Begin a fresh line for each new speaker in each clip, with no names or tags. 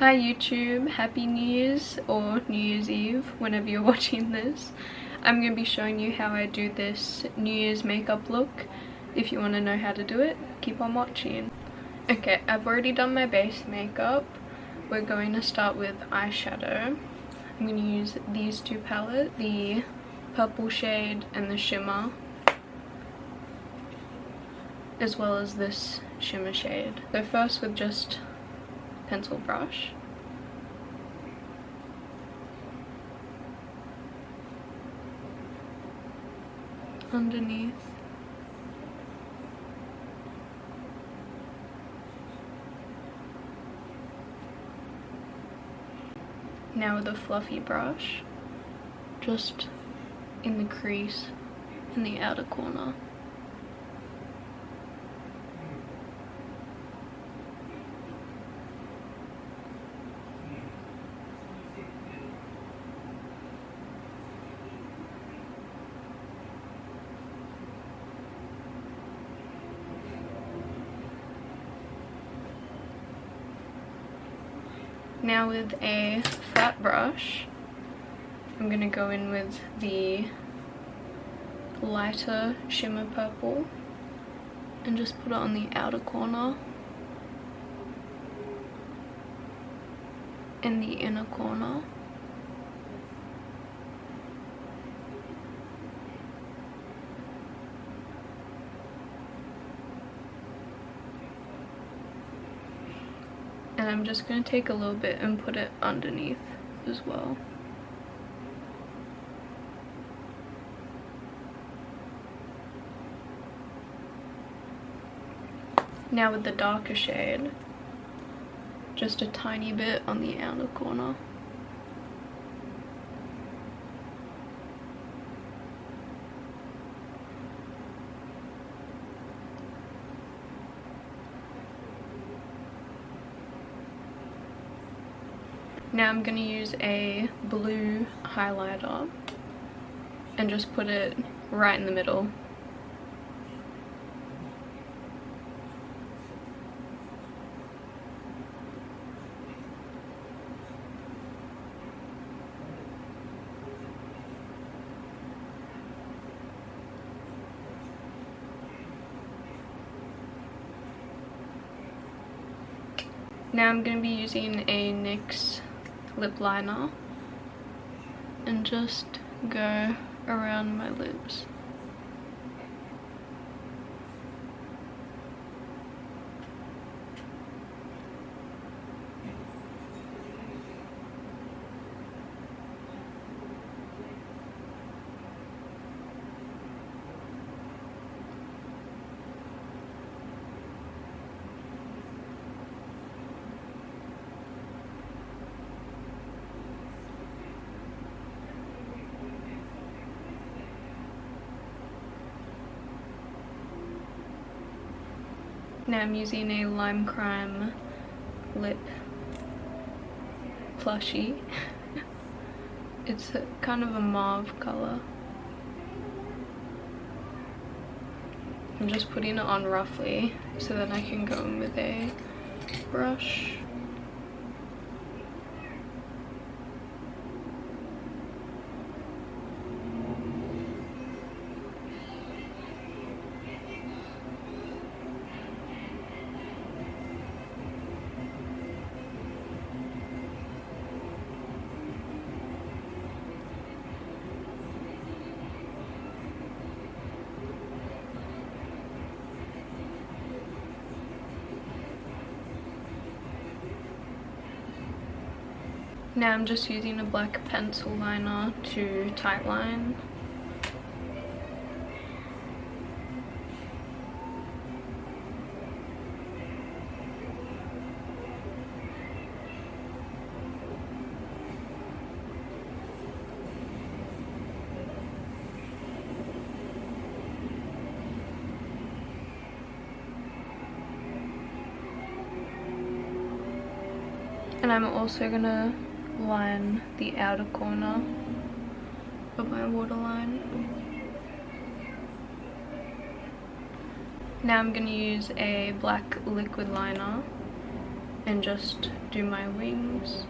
Hi YouTube, Happy New Year's or New Year's Eve, whenever you're watching this. I'm going to be showing you how I do this New Year's makeup look. If you want to know how to do it, keep on watching. Okay, I've already done my base makeup. We're going to start with eyeshadow. I'm going to use these two palettes, the purple shade and the shimmer, as well as this shimmer shade. So first with just pencil brush. Underneath. Now with a fluffy brush, just in the crease in the outer corner. Now with a flat brush, I'm going to go in with the lighter shimmer purple and just put it on the outer corner and the inner corner. And I'm just going to take a little bit and put it underneath as well. Now with the darker shade, just a tiny bit on the outer corner. Now I'm going to use a blue highlighter and just put it right in the middle. Now I'm going to be using a NYX lip liner and just go around my lips. Now I'm using a Lime Crime lip plushie. It's kind of a mauve color. I'm just putting it on roughly so that I can go in with a brush. Now I'm just using a black pencil liner to tightline. And I'm also gonna line the outer corner of my waterline. Now I'm going to use a black liquid liner and just do my wings.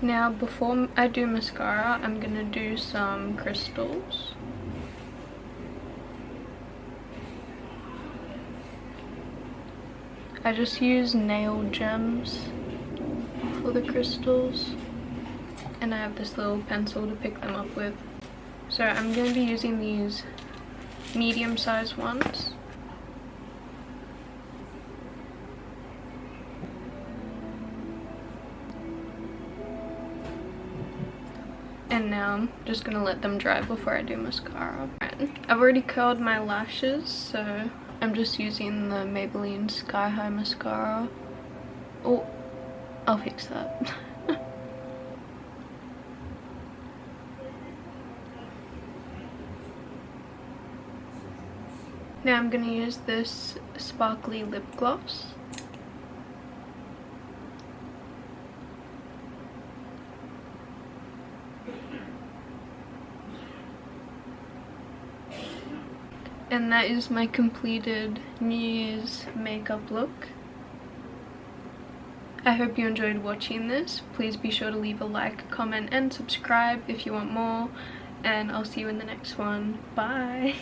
Now before I do mascara, I'm gonna do some crystals. I just use nail gems for the crystals, and I have this little pencil to pick them up with. So I'm going to be using these medium-sized ones. And now I'm just going to let them dry before I do mascara. I've already curled my lashes, so I'm just using the Maybelline Sky High mascara. Oh, I'll fix that. Now I'm going to use this sparkly lip gloss. And that is my completed New Year's makeup look. I hope you enjoyed watching this. Please be sure to leave a like, comment and subscribe if you want more. And I'll see you in the next one. Bye!